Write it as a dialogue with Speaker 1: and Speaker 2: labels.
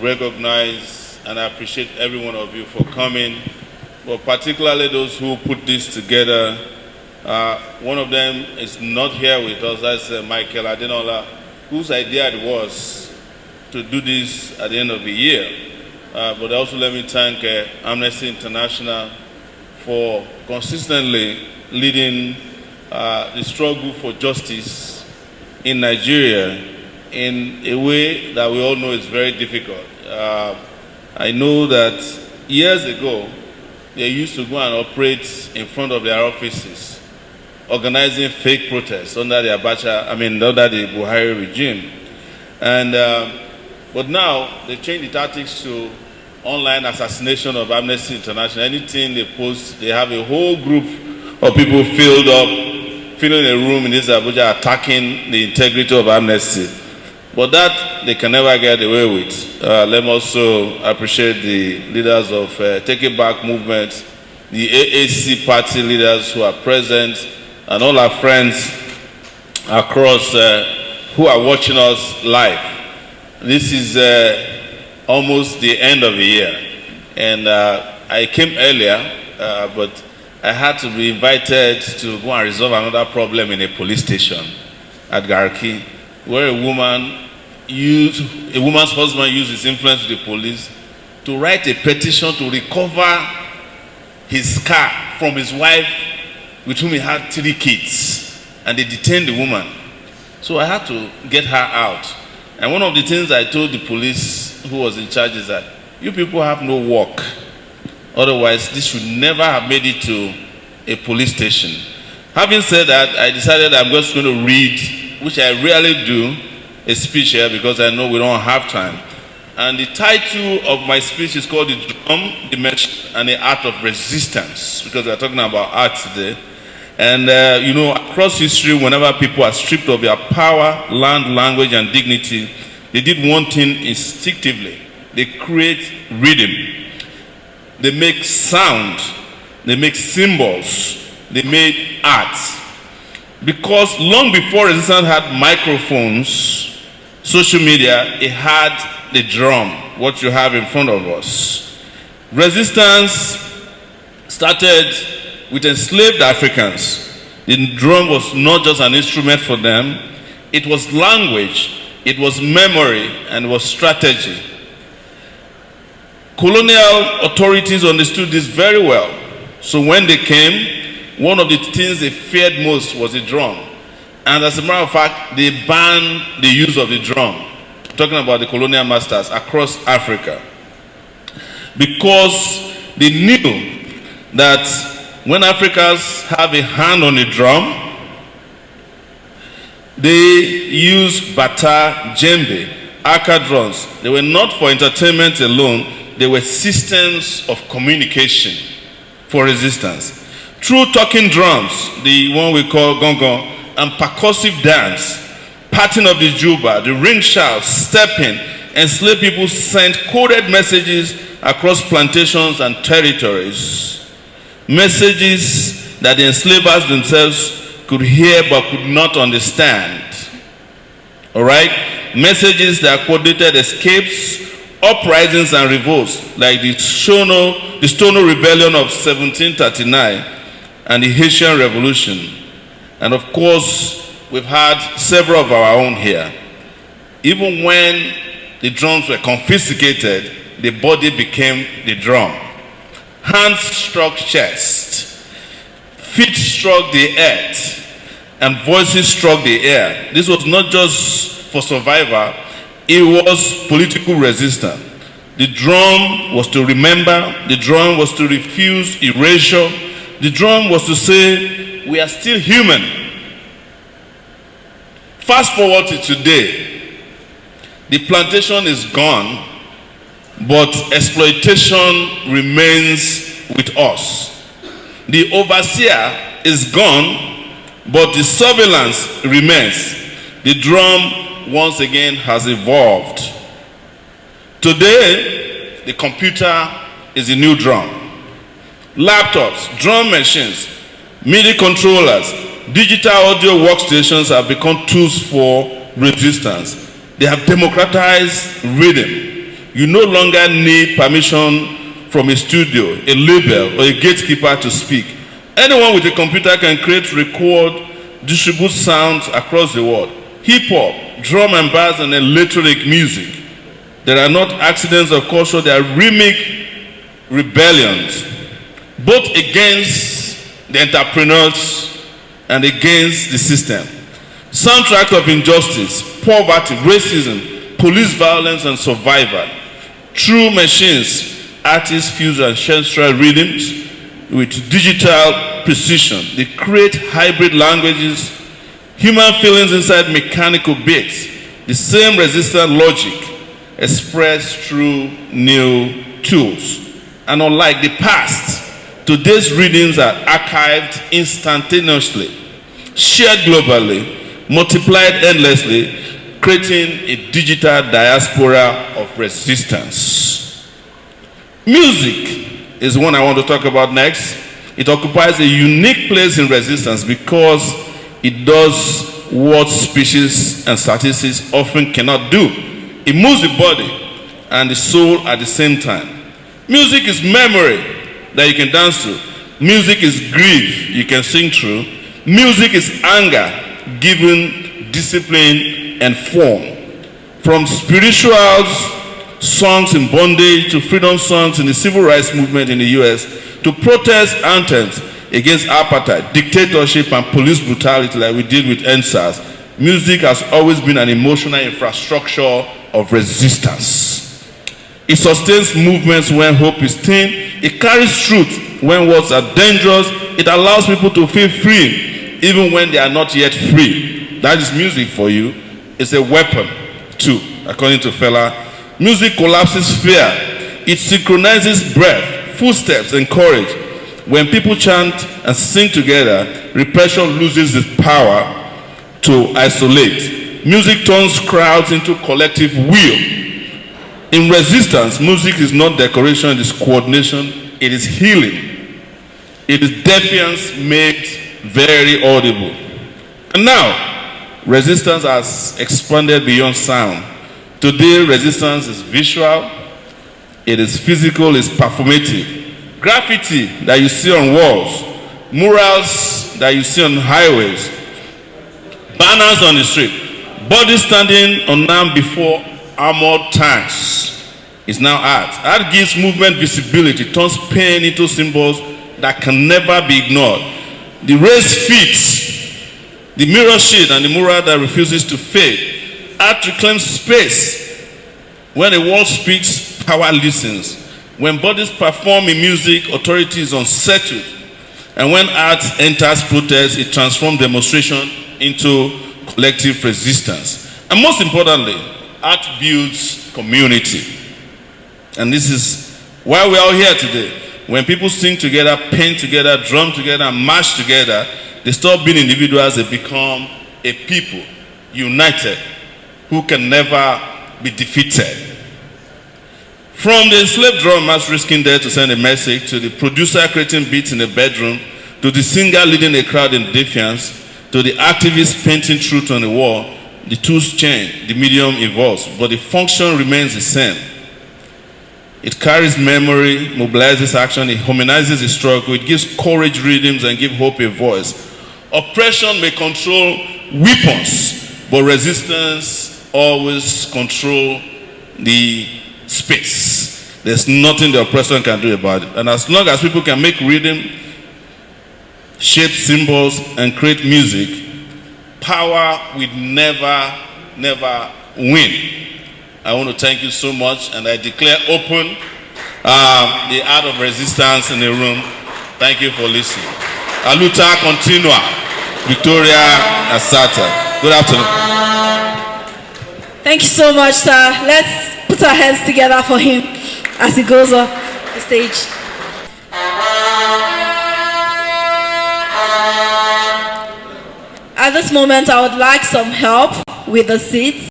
Speaker 1: recognize and I appreciate every one of you for coming, but particularly those who put this together. One of them is not here with us, that's Michael Adenola, whose idea it was to do this at the end of the year. But also let me thank Amnesty International for consistently leading the struggle for justice in Nigeria in a way that we all know is very difficult. I know that years ago, they used to go and operate in front of their offices, organizing fake protests under the under the Buhari regime. And, but now, they changed the tactics to online assassination of Amnesty International. Anything they post, they have a whole group of people filling a room in this Abuja attacking the integrity of Amnesty. But that they can never get away with. Let me also appreciate the leaders of Take It Back movement, the AAC party leaders who are present, and all our friends across who are watching us live. This is almost the end of the year. And I came earlier, but I had to be invited to go and resolve another problem in a police station at Garki, where a woman's husband used his influence with the police to write a petition to recover his car from his wife, with whom he had 3 kids, and they detained the woman. So I had to get her out. And one of the things I told the police who was in charge is that you people have no work. Otherwise, this should never have made it to a police station. Having said that, I decided I'm just going to read, which I rarely do, a speech here because I know we don't have time. And the title of my speech is called The Drum, Dimension, and the Art of Resistance, because we're talking about art today. And you know, across history, whenever people are stripped of their power, land, language, and dignity, they did one thing instinctively. They create rhythm. They make sound. They make symbols. They made art. Because long before resistance had microphones, social media, it had the drum, what you have in front of us. Resistance started with enslaved Africans. The drum was not just an instrument for them, it was language, it was memory, and it was strategy. Colonial authorities understood this very well. So when they came, one of the things they feared most was the drum. And as a matter of fact, they banned the use of the drum. I'm talking about the colonial masters across Africa. Because they knew that when Africans have a hand on a drum, they use bata, djembe, aka drums. They were not for entertainment alone, they were systems of communication for resistance. Through talking drums, the one we call gongon, and percussive dance, parting of the juba, the ring shouts, stepping, enslaved people sent coded messages across plantations and territories. Messages that the enslavers themselves could hear but could not understand. All right? Messages that coordinated escapes, uprisings, and revolts, like the Stono Rebellion of 1739 and the Haitian Revolution. And of course, we've had several of our own here. Even when the drums were confiscated, the body became the drum. Hands struck chest, feet struck the earth, and voices struck the air. This was not just for survival, it was political resistance. The drum was to remember, the drum was to refuse erasure, the drum was to say, we are still human. Fast forward to today, the plantation is gone, but exploitation remains with us. The overseer is gone, but the surveillance remains. The drum once again has evolved. Today, the computer is the new drum. Laptops, drum machines, MIDI controllers, digital audio workstations have become tools for resistance. They have democratized rhythm. You no longer need permission from a studio, a label, or a gatekeeper to speak. Anyone with a computer can create, record, distribute sounds across the world. Hip-hop, drum and bass, and electronic music. There are not accidents of culture, there are remake rebellions, both against the entrepreneurs and against the system. Soundtrack of injustice, poverty, racism, police violence, and survival. True machines, artists fuse ancestral rhythms with digital precision. They create hybrid languages, human feelings inside mechanical beats. The same resistant logic expressed through new tools. And unlike the past, today's rhythms are archived instantaneously, shared globally, multiplied endlessly, creating a digital diaspora of resistance. Music is one I want to talk about next. It occupies a unique place in resistance because it does what speeches and statistics often cannot do. It moves the body and the soul at the same time. Music is memory that you can dance to. Music is grief you can sing through. Music is anger given discipline and form. From spirituals, songs in bondage, to freedom songs in the civil rights movement in the US, to protest anthems against apartheid, dictatorship, and police brutality like we did with NSAS, music has always been an emotional infrastructure of resistance. It sustains movements when hope is thin. It carries truth when words are dangerous. It allows people to feel free even when they are not yet free. That is music for you. It's a weapon too, according to Fela. Music collapses fear. It synchronizes breath, footsteps, and courage. When people chant and sing together, repression loses its power to isolate. Music turns crowds into collective will. In resistance, music is not decoration, it is coordination, it is healing. It is defiance made very audible. And now, resistance has expanded beyond sound. Today, resistance is visual, it is physical, it's performative. Graffiti that you see on walls, murals that you see on highways, banners on the street, bodies standing unarmed before armored tanks is now art. Art gives movement visibility, turns pain into symbols that can never be ignored. The raised feet, the mirror sheet, and the mural that refuses to fade. Art reclaims space. When a wall speaks, power listens. When bodies perform in music, authority is unsettled. And when art enters protest, it transforms demonstration into collective resistance. And most importantly, art builds community. And this is why we're all here today. When people sing together, paint together, drum together, and march together, they stop being individuals, they become a people, united, who can never be defeated. From the enslaved drummers risking death to send a message, to the producer creating beats in a bedroom, to the singer leading a crowd in defiance, to the activist painting truth on the wall, the tools change, the medium evolves, but the function remains the same. It carries memory, mobilizes action, it humanizes the struggle, it gives courage rhythms and gives hope a voice. Oppression may control weapons, but resistance always controls the space. There's nothing the oppressor can do about it. And as long as people can make rhythm, shape symbols, and create music, power will never win. I want to thank you so much, and I declare open the art of resistance in the room. Thank you for listening. Aluta continua, Victoria Asata. Good afternoon.
Speaker 2: Thank you so much, sir. Let's put our hands together for him as he goes up the stage. At this moment, I would like some help with the seats.